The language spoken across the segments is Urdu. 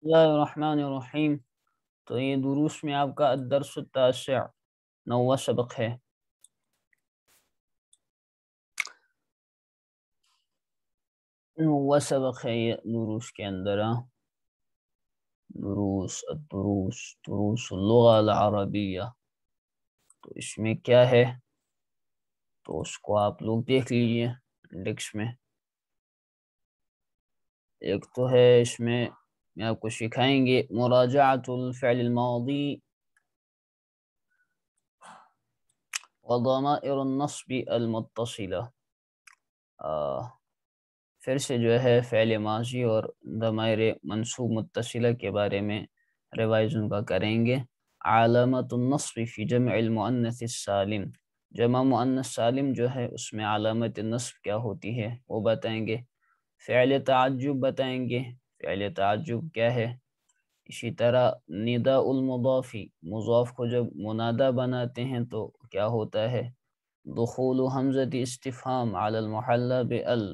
بسم اللہ الرحمن الرحیم۔ تو یہ دروس میں آپ کا الدرس التاسع 9واں سبق ہے۔ یہ دروس کے اندر دروس اللغة العربیہ، تو اس میں کیا ہے تو اس کو آپ لوگ دیکھ لیجئے انڈیکس میں۔ ایک تو ہے اس میں آپ کو سکھائیں گے مراجعۃ الفعل الماضی وضمائر النصب المتصلہ، پھر سے جو ہے فعل ماضی اور ضمائر منصوب متصلہ کے بارے میں ریوائز ان کا کریں گے۔ علامت النصب فی جمع المؤنث السالم، جمع مؤنث سالم جو ہے اس میں علامت نصب کیا ہوتی ہے وہ بتائیں گے۔ فعل تعجب بتائیں گے، فعل تعجب کیا ہے۔ اسی طرح نداء المضافی، مضاف کو جب منادہ بناتے ہیں تو کیا ہوتا ہے۔ دخول حمزۃ استفہام علی المحلی بال،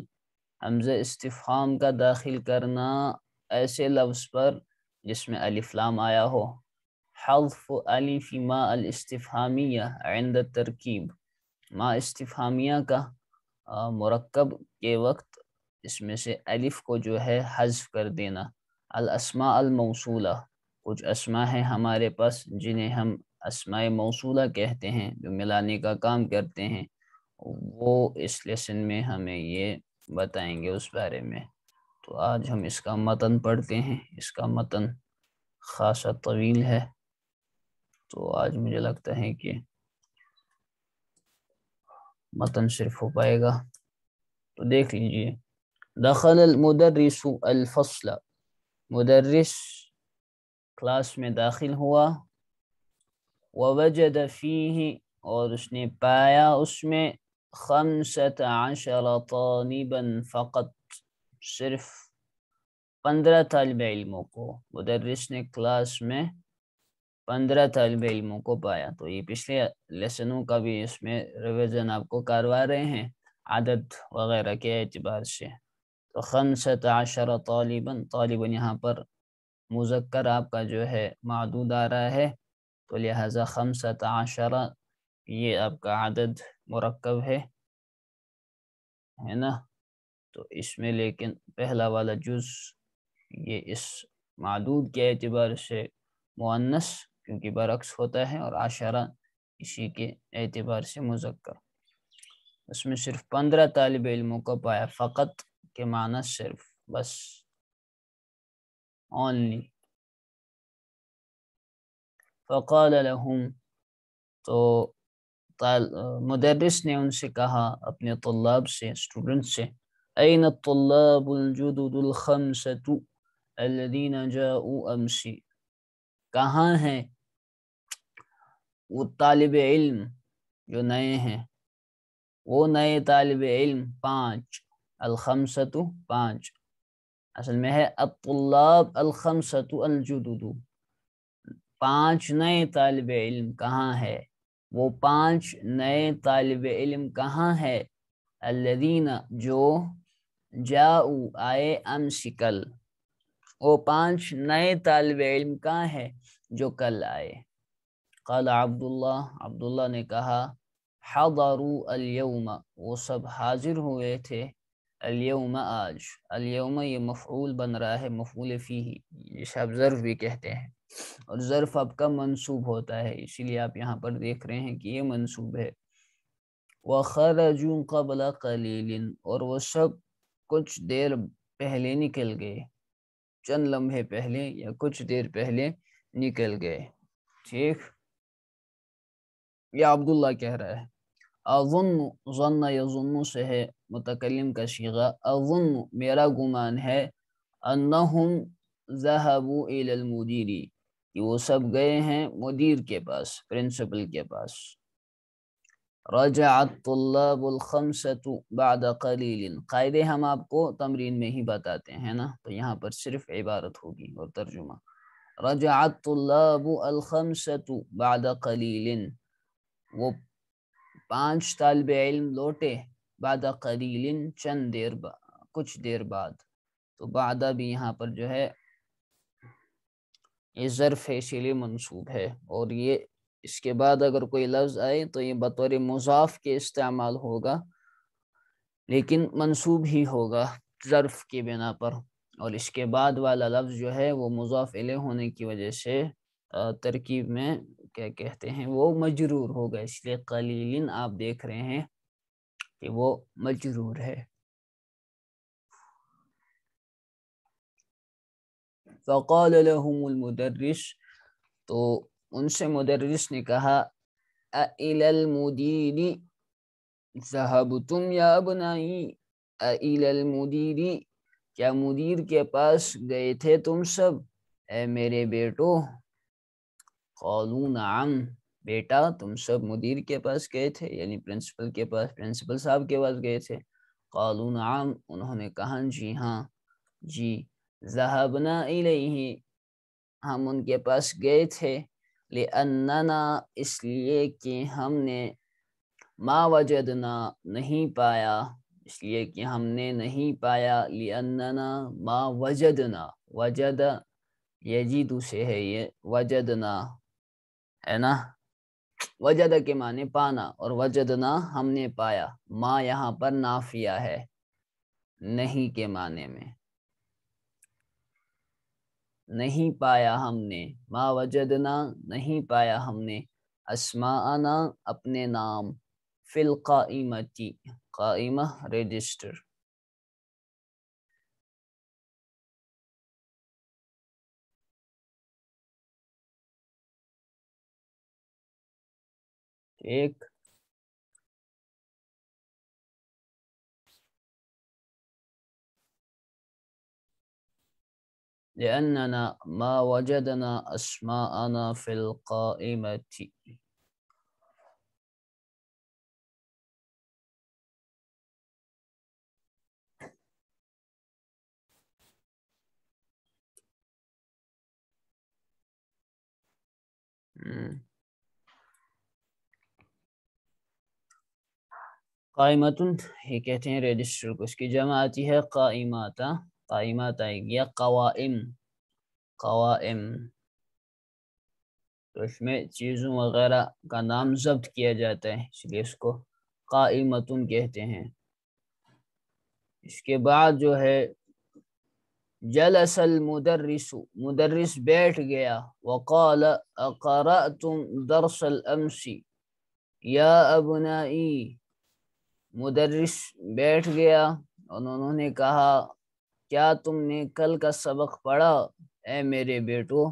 حمزہ استفہام کا داخل کرنا ایسے لفظ پر جس میں الف لام آیا ہو۔ حذف الف ما الاستفہامیہ عند الترکیب، ما استفہامیہ کا مرکب کے وقت اس میں سے الف کو جو ہے حذف کر دینا۔ الاسماء الموصولہ، کچھ اسماء ہیں ہمارے پاس جنہیں ہم اسماء موصولہ کہتے ہیں جو ملانے کا کام کرتے ہیں، وہ اس لیسن میں ہمیں یہ بتائیں گے اس بارے میں۔ تو آج ہم اس کا متن پڑھتے ہیں۔ اس کا متن خاصا طویل ہے، تو آج مجھے لگتا ہے کہ متن صرف ہو پائے گا، تو دیکھ لیجئے۔ دخل المدرس الفصل، مدرس کلاس میں داخل ہوا۔ ووجد فیہ، اور اس نے پایا اس میں 15 طالبا فقط، صرف 15 طالب علموں کو، مدرس نے کلاس میں 15 طالب علموں کو پایا۔ تو یہ پچھلے لیسنوں کا بھی اس میں ریویژن آپ کو کروا رہے ہیں عدد وغیرہ کے اعتبار سے۔ تو 15 طالبا، طالبا یہاں پر مذکر آپ کا جو ہے معدود آ رہا ہے، تو لہذا 15 یہ آپ کا عدد مرکب ہے نا۔ تو اس میں لیکن پہلا والا جز یہ اس معدود کے اعتبار سے مؤنث، کیونکہ برعکس ہوتا ہے، اور 10 اسی کے اعتبار سے مذکر۔ اس میں صرف 15 طالب علموں کو پایا، فقط کے معنی صرف، بس، only۔ فقال لهم، تو مدرس نے ان سے کہا، اپنے طلاب سے، اسٹوڈنٹ سے، این الطلاب الجدد الخمسۃ الذین جاؤوا امس، کہاں ہیں وہ طالب علم جو نئے ہیں، وہ نئے طالب علم 5، الخمسۃ 5، اصل میں ہے الطلاب الخمسۃ الجدد، 5 نئے طالب علم کہاں ہے، وہ 5 نئے طالب علم کہاں ہے، الذین جو، جاؤ آئے، امس کل، وہ 5 نئے طالب علم کہاں ہے جو کل آئے۔ قال عبداللہ، عبداللہ نے کہا، حضروا اليوم، وہ سب حاضر ہوئے تھے، اليوم آج، اليوم یہ مفعول بن رہا ہے، مفعول فیہ، جسے آپ ظرف بھی کہتے ہیں، اور ظرف آپ کا منصوب ہوتا ہے، اسی لیے آپ یہاں پر دیکھ رہے ہیں کہ یہ منصوب ہے۔ وَخَرَجُوا قَبْلَ قَلِيلٍ، اور وہ سب کچھ دیر پہلے نکل گئے، چند لمحے پہلے یا کچھ دیر پہلے نکل گئے، ٹھیک۔ یہ عبداللہ کہہ رہا ہے۔ اظن، ظن یظن سے ہے متکلم کا صیغہ، اظن میرا گمان ہے، انہم ذہبوا الی المدیر، کہ وہ سب گئے ہیں مدیر کے پاس، پرنسپل کے پاس۔ رجع الطلاب الخمسۃ بعد قلیل، قاعدے ہم آپ کو تمرین میں ہی بتاتے ہیں نا، تو یہاں پر صرف عبارت ہوگی اور ترجمہ۔ رجع الطلاب الخمسۃ بعد قلیل، وہ 5 طالب علم لوٹے، بعد قلیل چند دیر کچھ دیر بعد، تو بعد بھی یہاں پر جو ہے یہ ظرف ہے اسی لیے منصوب ہے، اور یہ اس کے بعد اگر کوئی لفظ آئے تو یہ بطور مضاف کے استعمال ہوگا، لیکن منصوب ہی ہوگا ظرف کی بنا پر، اور اس کے بعد والا لفظ جو ہے وہ مضاف الیہ ہونے کی وجہ سے ترکیب میں کیا کہتے ہیں وہ مجرور ہوگا، اس لیے قلیلن آپ دیکھ رہے ہیں کہ وہ مجرور ہے۔ فقال لهم المدرس، تو ان سے مدرس نے کہا اِلَى الْمُدِيرِ ذَهَبْتُمْ يَا أَبْنَائِي، اِلَى الْمُدِيرِ، کیا مدیر کے پاس گئے تھے تم سب اے میرے بیٹو؟ قالوا نعم، بیٹا تم سب مدیر کے پاس گئے تھے، یعنی پرنسپل کے پاس، پرنسپل صاحب کے پاس گئے تھے۔ قالوا نعم، انہوں نے کہا جی ہاں، جی۔ ذهبنا الیہ، ہم ان کے پاس گئے تھے، لأننا، اس لیے کہ ہم نے، ما وجدنا، نہیں پایا، اس لیے کہ ہم نے نہیں پایا، لأننا ما وجدنا، وجد یجید سے ہے یہ، وجدنا ہے نا، وجد کے معنی پانا، اور وجدنا ہم نے پایا، ما یہاں پر نافیہ ہے نہیں کے معنی میں، نہیں پایا ہم نے، ما وجدنا نہیں پایا ہم نے، اسماءنا اپنے نام، فی القائمتی، قائمہ رجسٹر، ایک لأننا ما وجدنا اسماءنا فی القائمتی۔ قائمتن، یہ کہتے ہیں رجسٹر کو، اس کی جمع آتی ہے قائماتا، قائمات آئے گی، یا قوائم، قوائم، تو اس میں چیزوں وغیرہ کا نام ضبط کیا جاتا ہے، اس لیے اس کو قائمتن کہتے ہیں۔ اس کے بعد جو ہے جلس المدرس، مدرس بیٹھ گیا، وقال اقرأتم درس الامس یا ابنائی، مدرس بیٹھ گیا اور انہوں نے کہا کیا تم نے کل کا سبق پڑھا اے میرے بیٹو؟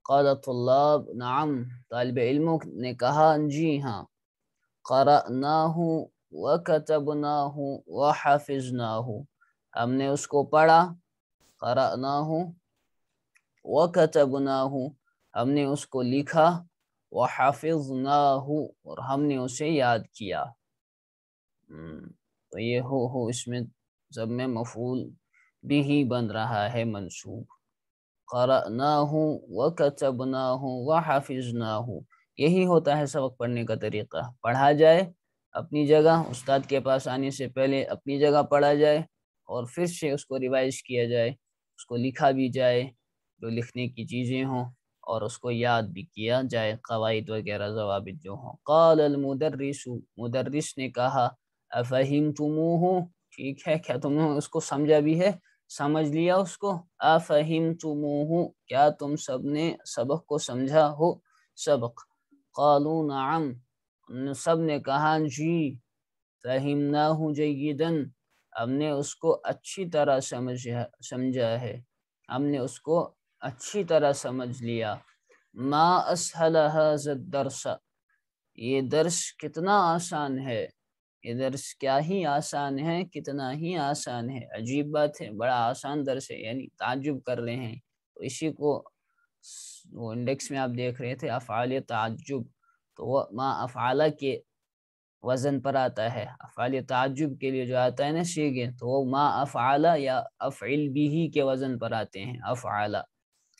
قال الطلاب نعم، طالب علموں نے کہا جی ہاں، قرأناہ وکتبناہ وحفظناہ، ہم نے اس کو پڑھا، قرأناہ وکتبناہ، ہم نے اس کو لکھا، وحفظناہ، اور ہم نے اسے یاد کیا۔ تو یہ ہو اس میں سب میں مفعول بھی بن رہا ہے منصوب، قرأناہ وکتبناہ وحفظناہ، یہی ہوتا ہے سبق پڑھنے کا طریقہ، پڑھا جائے اپنی جگہ، استاد کے پاس آنے سے پہلے اپنی جگہ پڑھا جائے، اور پھر سے اس کو ریوائز کیا جائے، اس کو لکھا بھی جائے جو لکھنے کی چیزیں ہوں، اور اس کو یاد بھی کیا جائے، قواعد وغیرہ ضوابط جو ہوں۔ قال المدرس، مدرس نے کہا افہمتموہ، ٹھیک ہے، کیا تم نے اس کو سمجھا بھی ہے، سمجھ لیا اس کو؟ افہمتموہ، کیا تم سب نے سبق کو سمجھا ہو سبق؟ قالوا نعم، سب نے کہا جی، فہمناہ جیدا، ہم نے اس کو اچھی طرح سمجھا ہے، ہم نے اس کو اچھی طرح سمجھ لیا۔ ما اسہل ھذا الدرس، یہ درس کتنا آسان ہے، یہ درس کیا ہی آسان ہے، کتنا ہی آسان ہے، عجیب بات ہے، بڑا آسان درس ہے، یعنی تعجب کر رہے ہیں، تو اسی کو وہ انڈیکس میں آپ دیکھ رہے تھے افعال تعجب، تو وہ ما افعال کے وزن پر آتا ہے، افعال تعجب کے لیے جو آتا ہے نا صیغے، تو وہ ما افعال یا افعل بھی کے وزن پر آتے ہیں، افعال،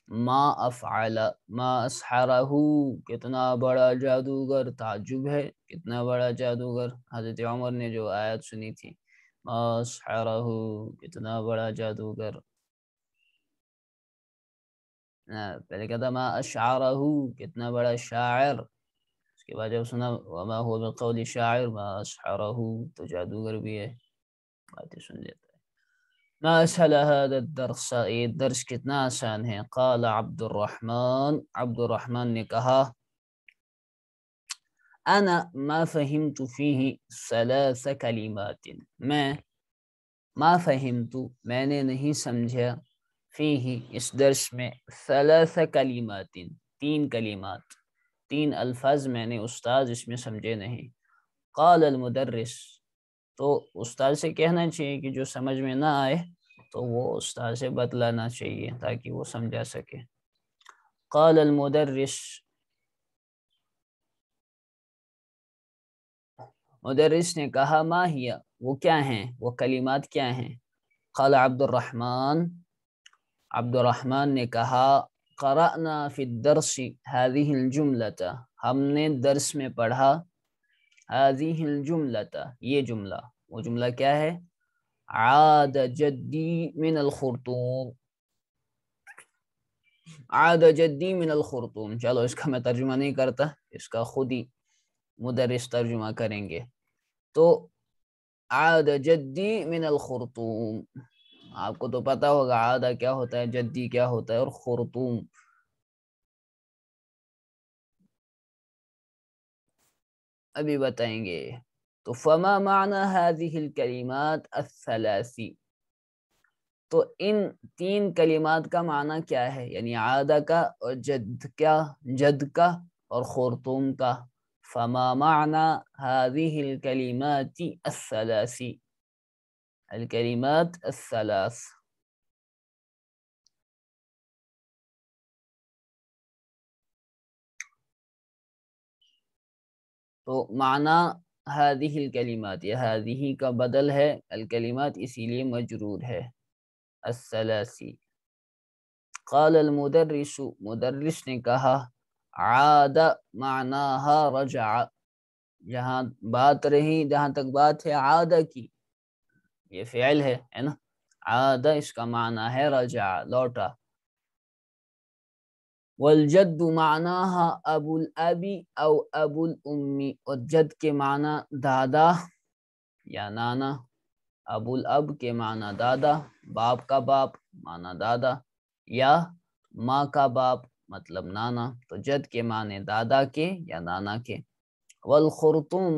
ما افعل، ما اسحرہ، کتنا بڑا جادوگر، تعجب ہے کتنا بڑا جادوگر، حضرت عمر نے جو آیت سنی تھی، ما اسحرہ، کتنا بڑا جادوگر، پہلے کہتا ما اشعرہ، کتنا بڑا شاعر، اس کے بعد جب سنا وما هو بقول شاعر ما اشعرہ، تو جادوگر بھی ہے، باتیں سن لیتا ہے۔ ما اسهل هذا الدرس، یہ درس کتنا آسان ہے۔ قال عبد الرحمن نے کہا انا ما فهمت فيه 3 کلمات، ما فهمت میں نے نہیں سمجھا، فيه اس درس میں 3 کلمات 3 کلمات 3 الفاظ میں نے استاد اس میں سمجھے نہیں۔ قال المدرس، تو استاد سے کہنا چاہیے کہ جو سمجھ میں نہ آئے تو وہ استاد سے بتلانا چاہیے تاکہ وہ سمجھا سکے۔ قال المدرس، مدرس نے کہا ما ہی، وہ کیا ہیں، وہ کلمات کیا ہیں۔ قال عبد الرحمن نے کہا قرأنا فی الدرس هذه الجملة، ہم نے درس میں پڑھا هذه الجملة، یہ جملہ، وہ جملہ کیا ہے، عاد جدی من الخرطوم، عاد جدی من الخرطوم۔ چلو اس کا میں ترجمہ نہیں کرتا، اس کا خود ہی مدرس ترجمہ کریں گے۔ تو عاد جدی من الخرطوم، آپ کو تو پتا ہوگا عادہ کیا ہوتا ہے، جدی کیا ہوتا ہے، اور خرطوم ابھی بتائیں گے۔ تو فما معنی هذه الکلمات الثلاث، تو ان 3 کلمات کا معنی کیا ہے، یعنی عادہ کا اور جد کا اور خرطوم کا۔ فما معنی هذه الکلمات الثلاث، الکلمات الثلاث، تو معنی هذه الکلمات، یہ هذه کا بدل ہے، الکلمات اسی لیے مجرور ہے، الثلاثی۔ قال المدرس، مدرس نے کہا عاد معناها رجع، جہاں بات رہی، جہاں تک بات ہے عاد کی، یہ فعل ہے نا، عاد اس کا معنی ہے رجع، لوٹا۔ والجد معناها ابو الاب او ابو الام، اور جد کے معنی دادا یا نانا، ابو الاب کے معنی دادا، باپ کا باپ معنی دادا، یا ماں کا باپ مطلب نانا، تو جد کے معنی دادا کے یا نانا کے۔ والخرطوم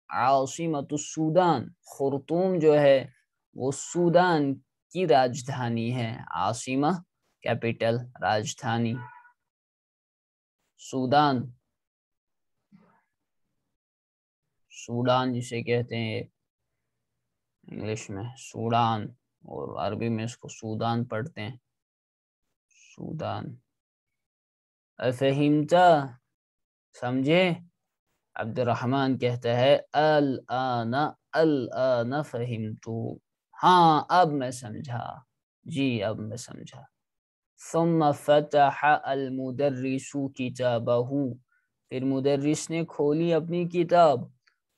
عاصمۃ السودان، خرطوم جو ہے وہ سودان کی راجدھانی ہے، عاصمہ کیپٹل، راجدھانی، سوڈان جسے کہتے ہیں انگلش میں سوڈان، اور عربی میں اس کو سودان پڑھتے ہیں، سودان۔ افہمتا، سمجھے، عبد الرحمن کہتا ہے الآن فہمتو، ہاں اب میں سمجھا، جی اب میں سمجھا۔ ثم فتح المدرس کتابہ، پھر مدرس نے کھولی اپنی کتاب،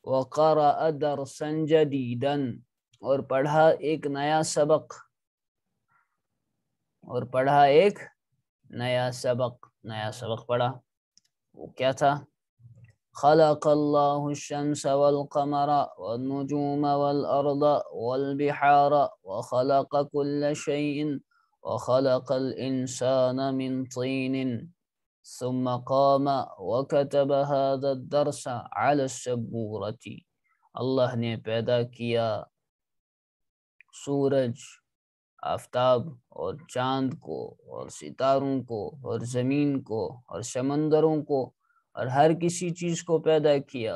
وقرأ درسا جدیدا، اور پڑھا ایک نیا سبق، نیا سبق پڑھا، وہ کیا تھا، خلق اللہ الشمس والقمر والنجوم والارض والبحار وخلق كل شيء وخلق الانسان من طين ثم قام وكتب هذا الدرس على السبورة، اللہ نے پیدا کیا سورج، آفتاب اور چاند کو اور ستاروں کو اور زمین کو اور سمندروں کو اور ہر کسی چیز کو پیدا کیا،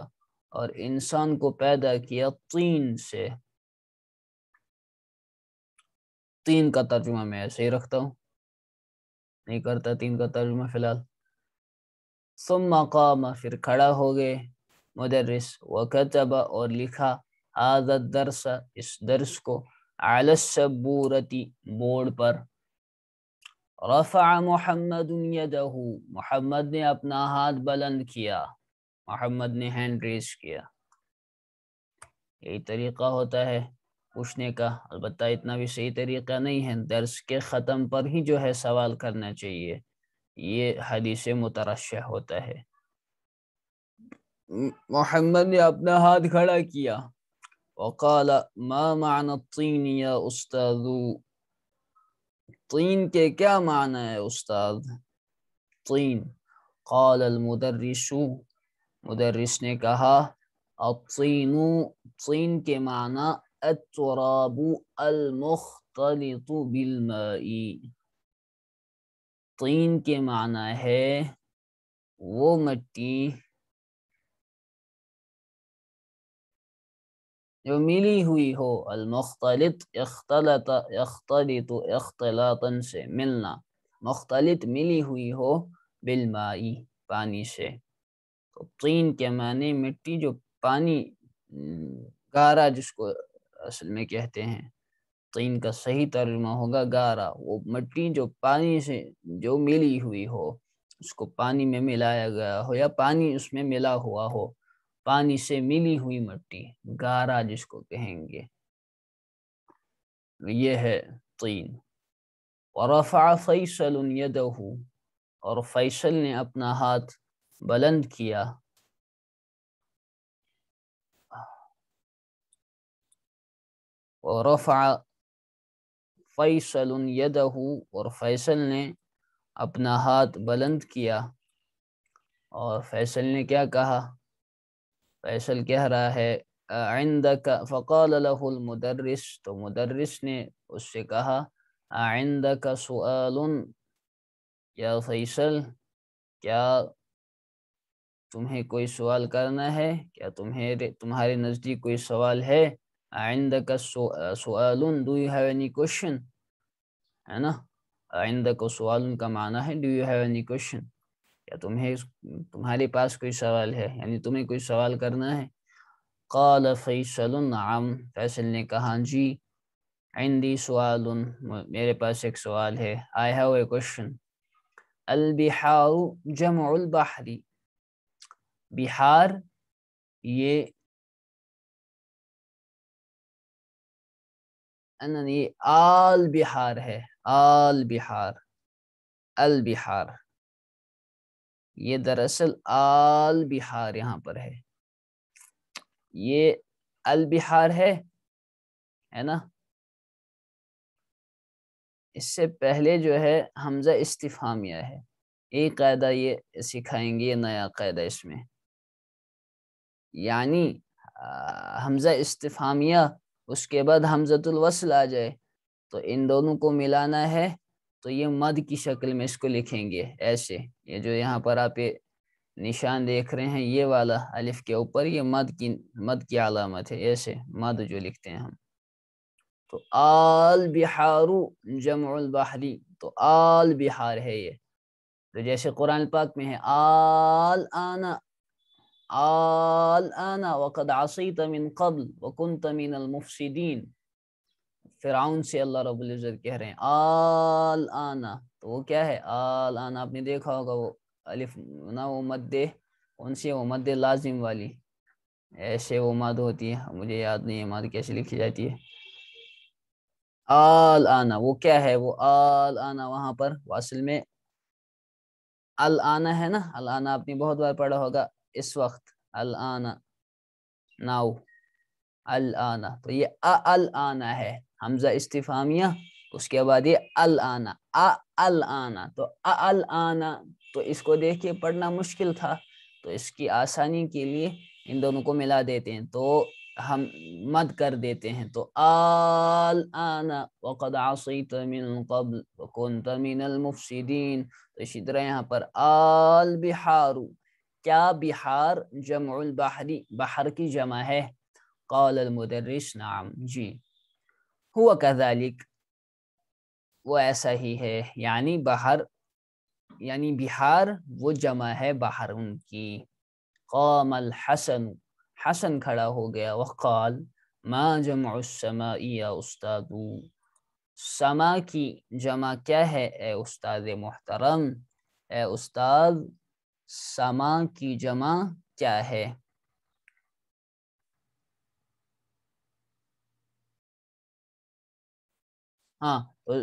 اور انسان کو پیدا کیا طین سے۔ تین کا ترجمہ میں ایسے ہی رکھتا ہوں، نہیں کرتا تین کا ترجمہ فی الحال۔ ثم قام، پھر کھڑا ہو گئے مدرس، وکتب، اور لکھا، هذا الدرس، اس درس کو، علی السبورة، بورڈ پر۔ رفع محمد یدہ، محمد نے اپنا ہاتھ بلند کیا، محمد نے ہینڈ ریز کیا۔ یہی طریقہ ہوتا ہے پوچھنے کا، البتہ اتنا بھی صحیح طریقہ نہیں ہے، درس کے ختم پر ہی جو ہے سوال کرنا چاہیے، یہ حدیث مترشح ہوتا ہے۔ محمد نے اپنا ہاتھ کھڑا کیا، وقال ما معنی الطین یا استاذ، طین کے کیا معنی ہے استاد؟ طین، قال المدرس، مدرس نے کہا الطین، طین کے معنی التراب المختلط بالماء، طین کے معنی ہے وہ مٹی جو ملی ہوئی ہو، المختلط اختلط، یختلط اختلاطا سے ملنا، مختلط ملی ہوئی ہو، بالمائی پانی سے۔ تو طین کے معنی مٹی جو پانی، گارا جس کو اصل میں کہتے ہیں، طین کا صحیح ترجمہ ہوگا گارا، وہ مٹی جو پانی سے جو ملی ہوئی ہو، اس کو پانی میں ملایا گیا ہو یا پانی اس میں ملا ہوا ہو، پانی سے ملی ہوئی مٹی، گارا جس کو کہیں گے، یہ ہے طین۔ ورفع فیصل یدہ، اور فیصل نے اپنا ہاتھ بلند کیا، ورفع فیصل یدہ، اور فیصل نے اپنا ہاتھ بلند کیا، اور فیصل نے کیا کہا؟ فیصل کہہ رہا ہے عندک، فقال له المدرس، تو مدرس نے اس سے کہا عندک سؤال یا فیصل، کیا تمہیں کوئی سوال کرنا ہے؟ کیا تمہارے نزدیک کوئی سوال ہے؟ عندک سؤال، do you have any question، ہے نا؟ عندک سؤال کا معنی ہے do you have any question، کیا تمہارے پاس کوئی سوال ہے، یعنی تمہیں کوئی سوال کرنا ہے۔ قال فیصل نعم، فیصل نے کہا جی، عندی سؤال، میرے پاس ایک سوال ہے، I have a question۔ البحار جمع البحر، بحار یہ آل بحار ہے، آل بحار، البحار، یہ دراصل آل بحار یہاں پر ہے، یہ البحار ہے نا؟ اس سے پہلے جو ہے حمزہ استفہامیہ ہے، ایک قاعدہ یہ سکھائیں گے، یہ نیا قاعدہ اس میں، یعنی حمزہ استفہامیہ اس کے بعد حمزۃ الوصل آ جائے تو ان دونوں کو ملانا ہے، تو یہ مد کی شکل میں اس کو لکھیں گے ایسے، یہ جو یہاں پر آپ نشان دیکھ رہے ہیں یہ والا الف کے اوپر، یہ مد کی علامت ہے، ایسے مد جو لکھتے ہیں ہم۔ تو آل بحار جمع البحری، تو آل بحار ہے یہ، تو جیسے قرآن پاک میں ہے آل آنا، آل آنا وقد عصیت من قبل وکنت من المفسدین، فرعون سے اللہ رب العزت کہہ رہے ہیں آل آنا، تو وہ کیا ہے آل آنا، آپ نے دیکھا ہوگا وہ الف نا، وہ مد ان سے، وہ مد لازم والی، ایسے وہ مد ہوتی ہے، مجھے یاد نہیں ہے مد کیسے لکھی جاتی ہے، آل آنا وہ کیا ہے، وہ آل آنا وہاں پر اصل میں الآنا ہے نا، الآنا آپ نے بہت بار پڑھا ہوگا، اس وقت الآنا، ناؤ، الآنا، تو یہ الآنا ہے، حمزہ استفہامیہ اس کے بعد یہ الآنا، الآنا، تو الآنا، تو اس کو دیکھ کے پڑھنا مشکل تھا، تو اس کی آسانی کے لیے ان دونوں کو ملا دیتے ہیں، تو ہم مد کر دیتے ہیں، تو آنا وقد عصیت من قبل وکنت من المفسدین، تو اسی طرح یہاں پر آل بحار، کیا بحار جمع البحری، بحر کی جمع ہے، قال المدرس نعم جی، ہوا کذالک، وہ ایسا ہی ہے، یعنی بحر، یعنی بحار وہ جمع ہے بحر ان کی۔ قام الحسن، حسن کھڑا ہو گیا، وقال ما جمع السماء یا استاد، سما کی جمع کیا ہے اے استاد محترم، اے استاد سما کی جمع کیا ہے؟ ہاں تو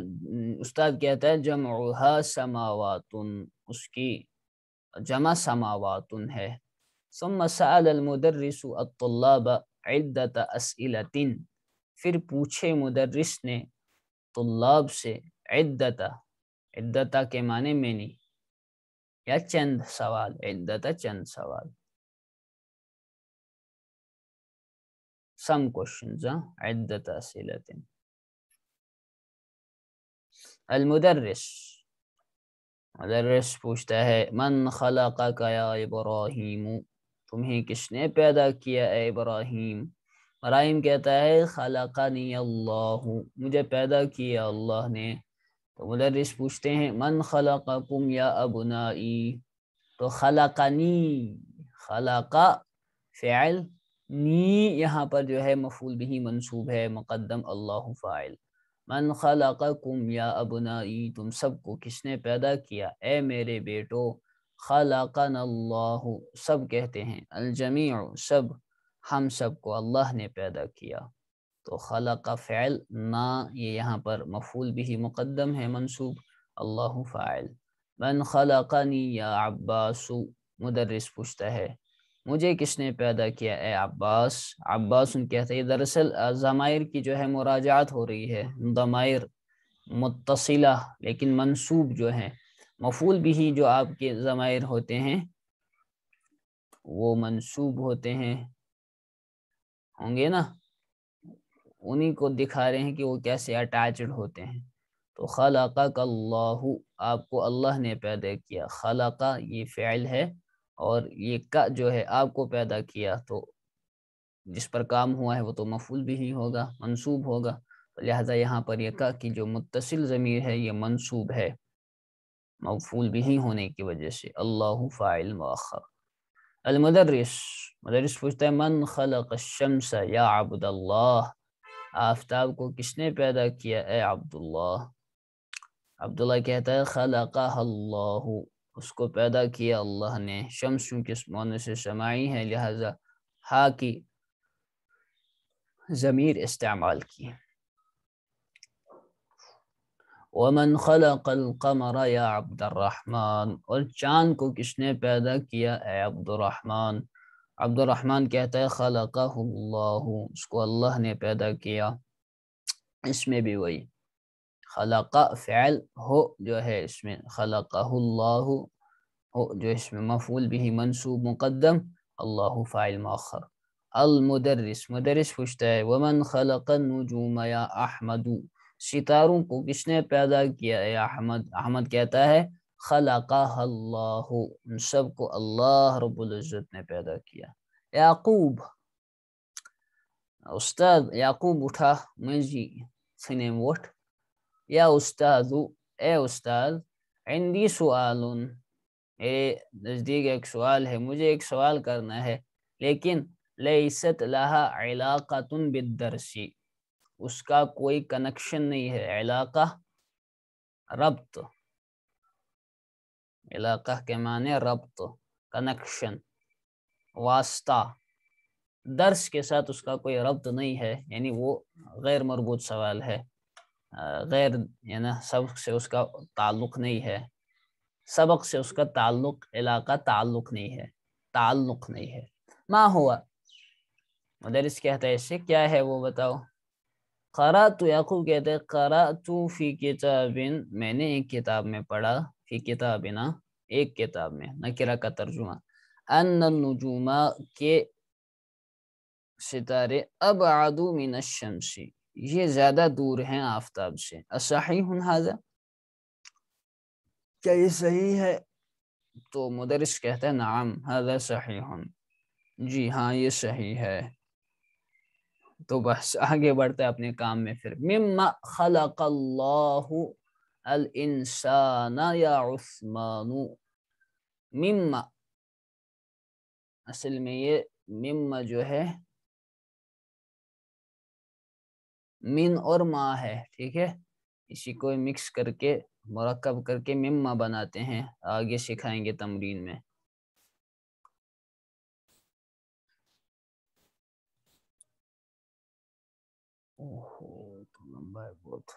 استاد کہتا ہے جمعها سماواتن، اس کی جمع سماواتن ہے. ثم سأل المدرس الطلاب عدة أسئلة، پھر پوچھے مدرس نے طلاب سے عدتا کے معنی مینی یا چند سوال، عدتا چند سوال، some questions، عدة أسئلة. مدرس پوچھتا ہے من خلقک یا ابراہیم، تمہیں کس نے پیدا کیا اے ابراہیم؟ ابراہیم کہتا ہے خلقنی اللہ، مجھے پیدا کیا اللہ نے. تو مدرس پوچھتے ہیں من خلقکم یا ابنائی، تو خلقنی، خلق فعل، نی یہاں پر جو ہے مفعول بھی منصوب ہے، مقدم اللہ فاعل. من خلقکم یا ابنائی، تم سب کو کس نے پیدا کیا اے میرے بیٹو؟ خلقنا اللہ، سب کہتے ہیں الجمیع سب، ہم سب کو اللہ نے پیدا کیا. تو خلق فعل نا، یہ یہاں پر مفعول بھی مقدم ہے منصوب، اللہ فاعل. من خلقنی یا عباس، مدرس پوچھتا ہے مجھے کس نے پیدا کیا اے عباس؟ عباس کہتے ہیں، دراصل ضمائر کی جو ہے مراجعات ہو رہی ہے، ضمائر متصلہ لیکن منصوب جو ہیں، مفعول بھی جو آپ کے ضمائر ہوتے ہیں وہ منصوب ہوتے ہیں، ہوں گے نا، انہی کو دکھا رہے ہیں کہ وہ کیسے اٹیچڈ ہوتے ہیں. تو خلقک اللہ، آپ کو اللہ نے پیدا کیا. خلقہ یہ فعل ہے اور یہ کا جو ہے آپ کو پیدا کیا، تو جس پر کام ہوا ہے وہ تو مفعول بھی ہوگا، منصوب ہوگا. لہذا یہاں پر یہ کا کی جو متصل ضمیر ہے یہ منصوب ہے مفعول بھی ہونے کی وجہ سے، اللہ فاعل مؤخر. مدرس پوچھتا ہے من خلق الشمس یا عبد اللہ، آفتاب کو کس نے پیدا کیا اے عبداللہ؟ عبداللہ کہتا ہے خلقہ اللہ، اس کو پیدا کیا اللہ نے. شمس کس مؤنث سماعی ہے لہذا ہا کی ضمیر استعمال کی. ومن خلق القمر یا عبد الرحمن، اور چاند کو کس نے پیدا کیا اے عبد الرحمن؟ عبد الرحمن کہتا ہے خلقہ اللہ، اس کو اللہ نے پیدا کیا. اس میں بھی وہی خلق فعل ہو جو ہے اس میں خلقہ اللہ ہو جو اس میں مفعول بھی منصوب مقدم، اللہ فاعل مؤخر. مدرس پوچھتا ہے ومن خلق النجوم یا احمد، ستاروں کو کس نے پیدا کیا اے احمد؟ احمد کہتا ہے خلقہ اللہ، ان سب کو اللہ رب العزت نے پیدا کیا. یعقوب، استاد یعقوب اٹھا منجی سنے وٹھ، یا استاد اے استاد، عندی سؤال، میرے نزدیک ایک سوال ہے، مجھے ایک سوال کرنا ہے، لیکن لیست لہا علاقۃ بالدرس، اس کا کوئی کنیکشن نہیں ہے. علاقہ ربط، علاقہ کے معنی ربط، کنیکشن، واسطہ. درس کے ساتھ اس کا کوئی ربط نہیں ہے، یعنی وہ غیر مربوط سوال ہے، غیر یعنی سبق سے اس کا تعلق نہیں ہے، سبق سے اس کا تعلق، علاقہ تعلق نہیں ہے، تعلق نہیں ہے. ما ہوا، مدرس کہتا ہے اس سے کیا ہے وہ بتاؤ. قرأت، یعقوب کہتے ہیں قرأت فی کتاب، میں نے ایک کتاب میں پڑھا، فی کتابنا ایک کتاب میں، نکرہ کا ترجمہ، ان النجوم کے ستارے ابعد من الشمس، یہ زیادہ دور ہیں آفتاب سے. اصحیح ھذا، کیا یہ صحیح ہے؟ تو مدرس کہتا ہے نعم ھذا صحیح، جی ہاں یہ صحیح ہے. تو بس آگے بڑھتا ہے اپنے کام میں. پھر مما خلق اللہ الانسان یا عثمان، مما اصل میں یہ مما جو ہے من اور ما ہے، ٹھیک ہے، اسی کو مکس کر کے مرکب کر کے مما بناتے ہیں، آگے سکھائیں گے تمرین میں. اوہو تو لمبا ہے بہت.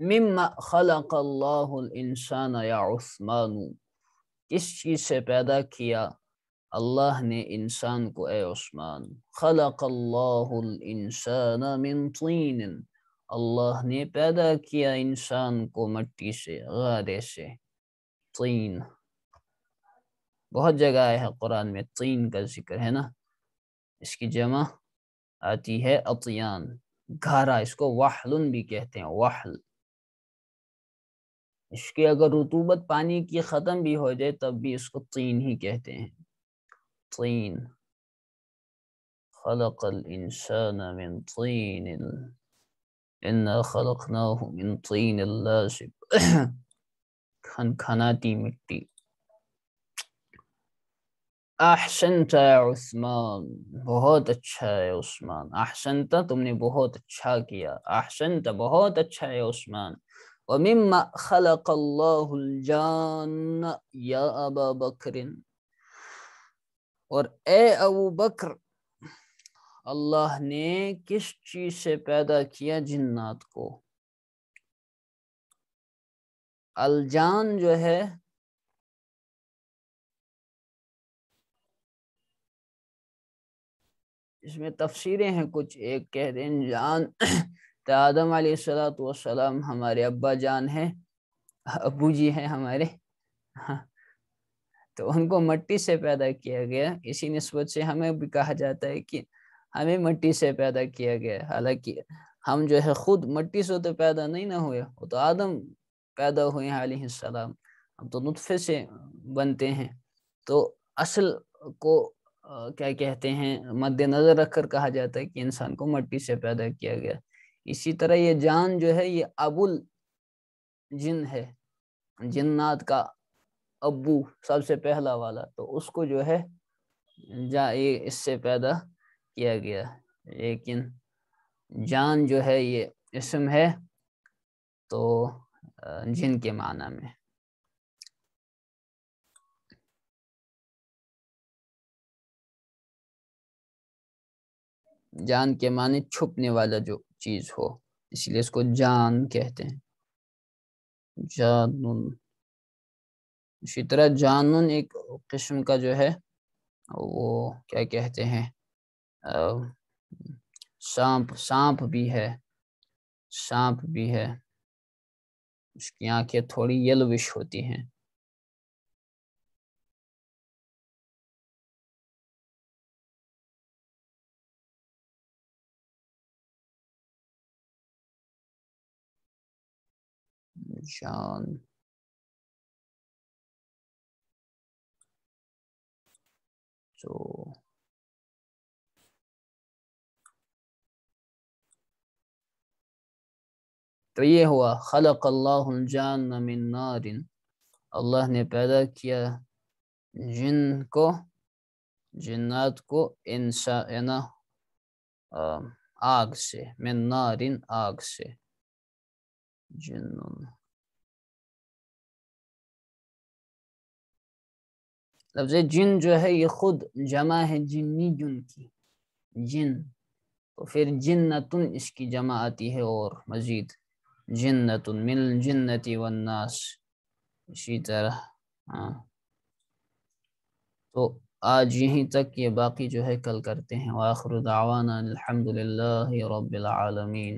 مما خلق اللہ الانسان یا عثمان، کس چیز سے پیدا کیا اللہ نے انسان کو اے عثمان؟ خلق اللہ الانسان من طین، اللہ نے پیدا کیا انسان کو مٹی سے، غارے سے، طین۔ بہت جگہ ہے قرآن میں طین کا ذکر ہے نا، اس کی جمع آتی ہے اطیان، گھارا، اس کو وحل بھی کہتے ہیں، وحل۔ اس کی اگر رطوبت پانی کی ختم بھی ہو جائے تب بھی اس کو طین ہی کہتے ہیں، طین۔ خلق الانسان من طین انا خلقناہ من طین لازب، کھنکھناتی مٹی۔ احسنت یا عثمان، بہت اچھا ہے عثمان، احسنت تم نے بہت اچھا کیا، احسنت بہت اچھا ہے عثمان۔ ومما خلق اللہ الجان یا ابا بکر، اور اے ابو بکر اللہ نے کس چیز سے پیدا کیا جنات کو؟ الجان جو ہے اس میں تفسیریں ہیں کچھ، ایک کہتے ہیں جان تو آدم علیہ السلام ہمارے ابا جان ہیں، ابو جی ہیں ہمارے، تو ان کو مٹی سے پیدا کیا گیا، اسی نسبت سے ہمیں بھی کہا جاتا ہے کہ ہمیں مٹی سے پیدا کیا گیا، حالانکہ ہم جو ہے خود مٹی سے تو پیدا نہیں نہ ہوئے، وہ تو آدم پیدا ہوئے ہیں علیہ السلام، ہم تو نطفے سے بنتے ہیں۔ تو اصل کو کیا کہتے ہیں مد نظر رکھ کر کہا جاتا ہے کہ انسان کو مٹی سے پیدا کیا گیا۔ اسی طرح یہ جان جو ہے یہ ابو الجن ہے، جنات کا ابو سب سے پہلا والا، تو اس کو جو ہے یہ اس سے پیدا کیا گیا، لیکن جان جو ہے یہ اسم ہے تو جن کے معنی میں۔ جان کے معنی چھپنے والا جو چیز ہو، اس لیے اس کو جان کہتے ہیں، جانن۔ اسی طرح جانن ایک قسم کا جو ہے وہ کیا کہتے ہیں سانپ بھی ہے، سانپ بھی ہے، اس کی آنکھیں تھوڑی یلوش ہوتی ہیں۔ جان تو یہ ہوا خلق اللہ الجان من نار، اللہ نے پیدا کیا جن کو، جنات کو، آگ سے، من نار آگ سے، جنون۔ لفظ جن جو ہے یہ خود جمع ہے جنی جن کی، جن، تو پھر جنتن اس کی جمع آتی ہے اور مزید جنتن من الجنت والناس، اسی طرح ہاں۔ تو آج یہیں تک، یہ باقی جو ہے کل کرتے ہیں۔ وآخر دعوانا الحمد للہ رب العالمین۔